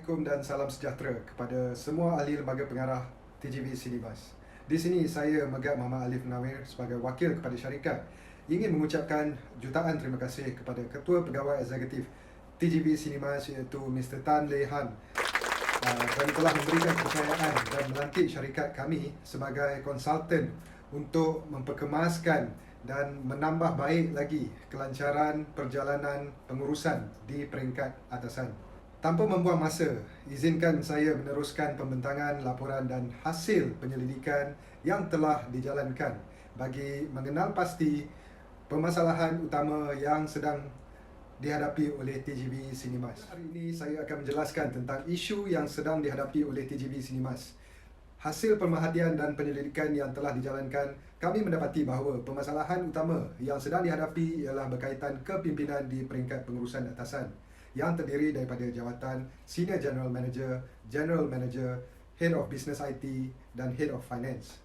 Assalamualaikum dan salam sejahtera kepada semua ahli lembaga pengarah TGV Cinemas. Di sini saya Megat Muhammad Alif Nawir sebagai wakil kepada syarikat ingin mengucapkan jutaan terima kasih kepada Ketua Pegawai Eksekutif TGV Cinemas iaitu Mr. Tan Lei Han kerana telah memberikan kepercayaan dan melantik syarikat kami sebagai konsultan untuk memperkemaskan dan menambah baik lagi kelancaran perjalanan pengurusan di peringkat atasan. Tanpa membuang masa, izinkan saya meneruskan pembentangan laporan dan hasil penyelidikan yang telah dijalankan bagi mengenal pasti permasalahan utama yang sedang dihadapi oleh TGV Cinemas. Hari ini saya akan menjelaskan tentang isu yang sedang dihadapi oleh TGV Cinemas. Hasil pemerhatian dan penyelidikan yang telah dijalankan, kami mendapati bahawa permasalahan utama yang sedang dihadapi ialah berkaitan kepimpinan di peringkat pengurusan atasan yang terdiri daripada jawatan Senior General Manager, Head of Business IT dan Head of Finance.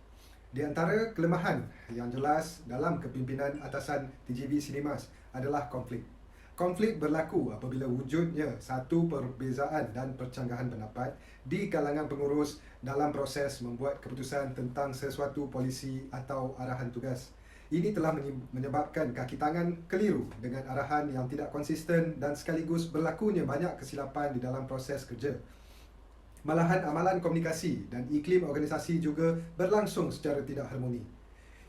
Di antara kelemahan yang jelas dalam kepimpinan atasan TGV Cinemas adalah konflik. Konflik berlaku apabila wujudnya satu perbezaan dan percanggahan pendapat di kalangan pengurus dalam proses membuat keputusan tentang sesuatu polisi atau arahan tugas. Ini telah menyebabkan kaki tangan keliru dengan arahan yang tidak konsisten dan sekaligus berlakunya banyak kesilapan di dalam proses kerja. Malahan amalan komunikasi dan iklim organisasi juga berlangsung secara tidak harmoni.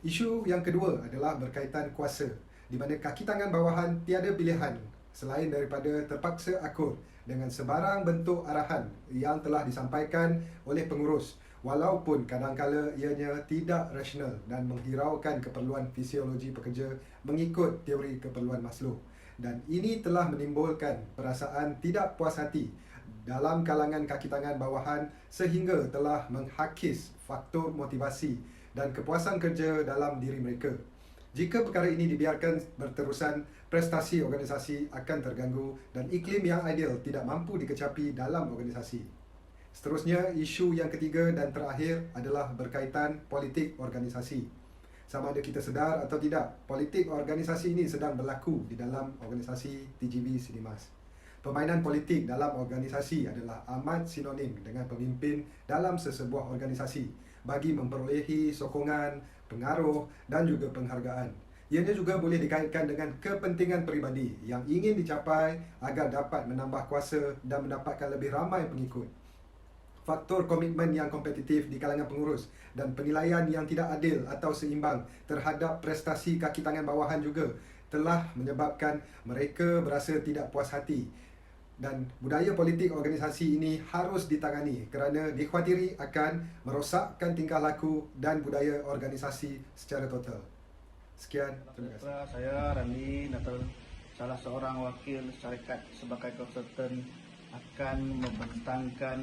Isu yang kedua adalah berkaitan kuasa, di mana kaki tangan bawahan tiada pilihan selain daripada terpaksa akur dengan sebarang bentuk arahan yang telah disampaikan oleh pengurus, walaupun kadangkala ianya tidak rasional dan menghiraukan keperluan fisiologi pekerja mengikut teori keperluan Maslow. Dan ini telah menimbulkan perasaan tidak puas hati dalam kalangan kaki tangan bawahan sehingga telah menghakis faktor motivasi dan kepuasan kerja dalam diri mereka. Jika perkara ini dibiarkan berterusan, prestasi organisasi akan terganggu dan iklim yang ideal tidak mampu dikecapi dalam organisasi. Seterusnya, isu yang ketiga dan terakhir adalah berkaitan politik organisasi. Sama ada kita sedar atau tidak, politik organisasi ini sedang berlaku di dalam organisasi TGV Cinemas. Permainan politik dalam organisasi adalah amat sinonim dengan pemimpin dalam sesebuah organisasi bagi memperolehi sokongan, pengaruh dan juga penghargaan. Ianya juga boleh dikaitkan dengan kepentingan peribadi yang ingin dicapai agar dapat menambah kuasa dan mendapatkan lebih ramai pengikut. Faktor komitmen yang kompetitif di kalangan pengurus dan penilaian yang tidak adil atau seimbang terhadap prestasi kaki tangan bawahan juga telah menyebabkan mereka berasa tidak puas hati. Dan budaya politik organisasi ini harus ditangani kerana dikhawatiri akan merosakkan tingkah laku dan budaya organisasi secara total. Sekian, terima kasih. Saya Rami Natal, salah seorang wakil syarikat sebagai konsultan, akan membentangkan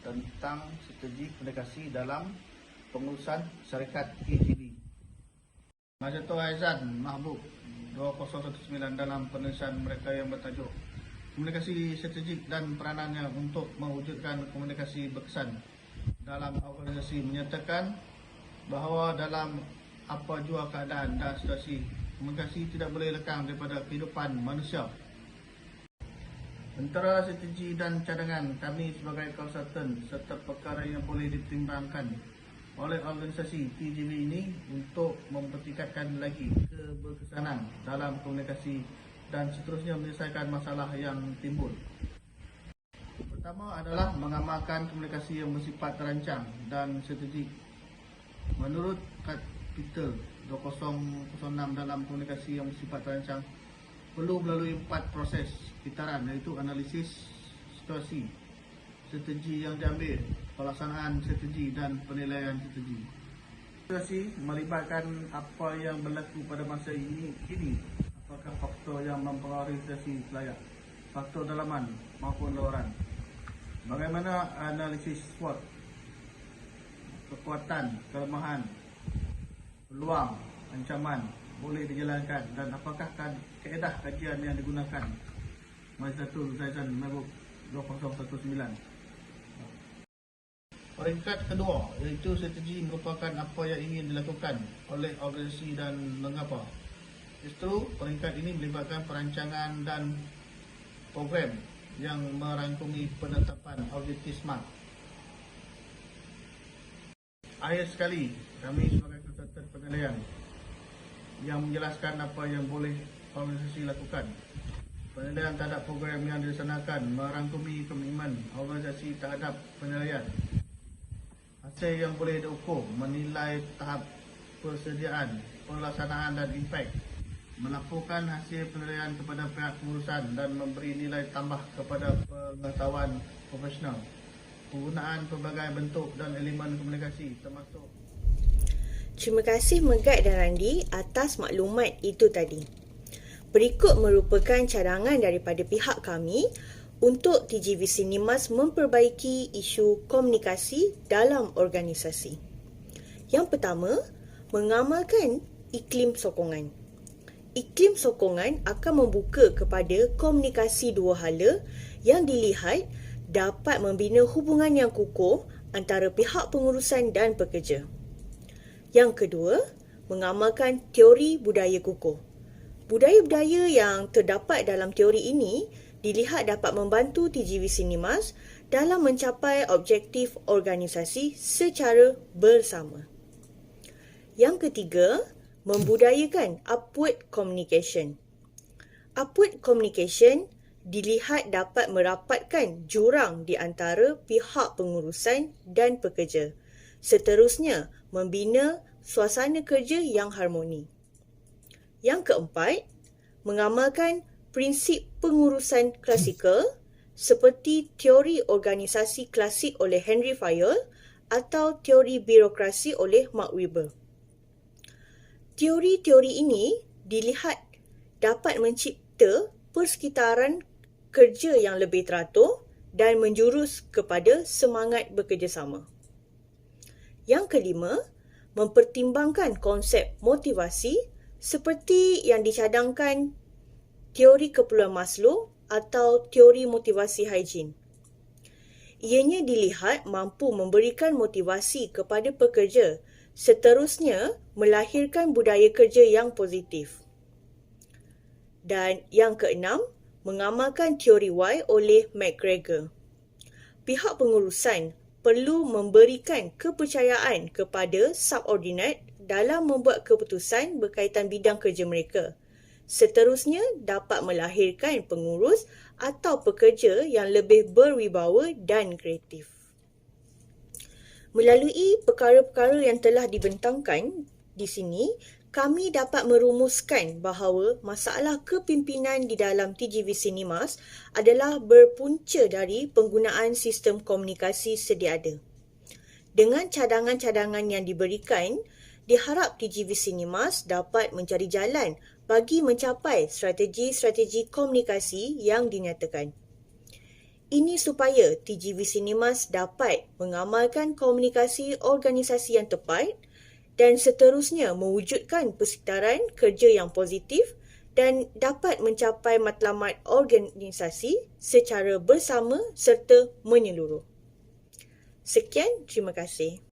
tentang strategi komunikasi dalam pengurusan syarikat TGV. Majelis Aizan Mahbub 2019 dalam penulisan mereka yang bertajuk Komunikasi Strategik dan Peranannya untuk Mewujudkan Komunikasi Berkesan dalam organisasi menyatakan bahawa dalam apa jua keadaan dan situasi, komunikasi tidak boleh lekang daripada kehidupan manusia. Antara strategi dan cadangan kami sebagai konsultan serta perkara yang boleh ditimbangkan oleh organisasi TGV ini untuk mempertingkatkan lagi keberkesanan dalam komunikasi dan seterusnya menyelesaikan masalah yang timbul. Pertama adalah mengamalkan komunikasi yang bersifat terancang dan strategik. Menurut Kapitel 2006 dalam komunikasi yang bersifat terancang, perlu melalui 4 proses kitaran, iaitu analisis situasi, strategi yang diambil, pelaksanaan strategi dan penilaian strategi. Situasi melibatkan apa yang berlaku pada masa ini, apakah faktor yang mempengaruhi situasi layak, faktor dalaman maupun luaran. Bagaimana analisis SWOT, kekuatan, kelemahan, peluang, ancaman boleh dijalankan dan apakah kaedah kajian yang digunakan. Majlis Zaizan Mahbub 2019. Peringkat kedua, iaitu strategi merupakan apa yang ingin dilakukan oleh organisasi dan mengapa. Justru peringkat ini melibatkan perancangan dan program yang merangkumi penetapan Objektif Smart. Akhir sekali, kami sebagai konsultan penilaian yang menjelaskan apa yang boleh organisasi lakukan. Penilaian terhadap program yang dilaksanakan merangkumi komitmen organisasi terhadap penilaian. Hasil yang boleh diukur menilai tahap persediaan, pelaksanaan dan impak. Melaporkan hasil penilaian kepada pihak pengurusan dan memberi nilai tambah kepada pengetahuan profesional. Penggunaan pelbagai bentuk dan elemen komunikasi termasuk. Terima kasih Megat dan Randi atas maklumat itu tadi. Berikut merupakan cadangan daripada pihak kami untuk TGV Cinemas memperbaiki isu komunikasi dalam organisasi. Yang pertama, mengamalkan iklim sokongan. Iklim sokongan akan membuka kepada komunikasi dua hala yang dilihat dapat membina hubungan yang kukuh antara pihak pengurusan dan pekerja. Yang kedua, mengamalkan teori budaya kukuh. Budaya-budaya yang terdapat dalam teori ini dilihat dapat membantu TGV Cinemas dalam mencapai objektif organisasi secara bersama. Yang ketiga, membudayakan upward communication. Upward communication dilihat dapat merapatkan jurang di antara pihak pengurusan dan pekerja. Seterusnya, membina suasana kerja yang harmoni. Yang keempat, mengamalkan prinsip pengurusan klasikal seperti teori organisasi klasik oleh Henry Fayol atau teori birokrasi oleh Mark Weber. Teori-teori ini dilihat dapat mencipta persekitaran kerja yang lebih teratur dan menjurus kepada semangat bekerjasama. Yang kelima, mempertimbangkan konsep motivasi seperti yang dicadangkan teori keperluan Maslow atau teori motivasi higien. Ianya dilihat mampu memberikan motivasi kepada pekerja, seterusnya melahirkan budaya kerja yang positif. Dan yang keenam, mengamalkan teori Y oleh McGregor. Pihak pengurusan perlu memberikan kepercayaan kepada subordinat dalam membuat keputusan berkaitan bidang kerja mereka. Seterusnya dapat melahirkan pengurus atau pekerja yang lebih berwibawa dan kreatif. Melalui perkara-perkara yang telah dibentangkan di sini, kami dapat merumuskan bahawa masalah kepimpinan di dalam TGV Cinemas adalah berpunca dari penggunaan sistem komunikasi sedia ada. Dengan cadangan-cadangan yang diberikan, diharap TGV Cinemas dapat mencari jalan bagi mencapai strategi-strategi komunikasi yang dinyatakan. Ini supaya TGV Cinemas dapat mengamalkan komunikasi organisasi yang tepat dan seterusnya mewujudkan persekitaran kerja yang positif dan dapat mencapai matlamat organisasi secara bersama serta menyeluruh. Sekian, terima kasih.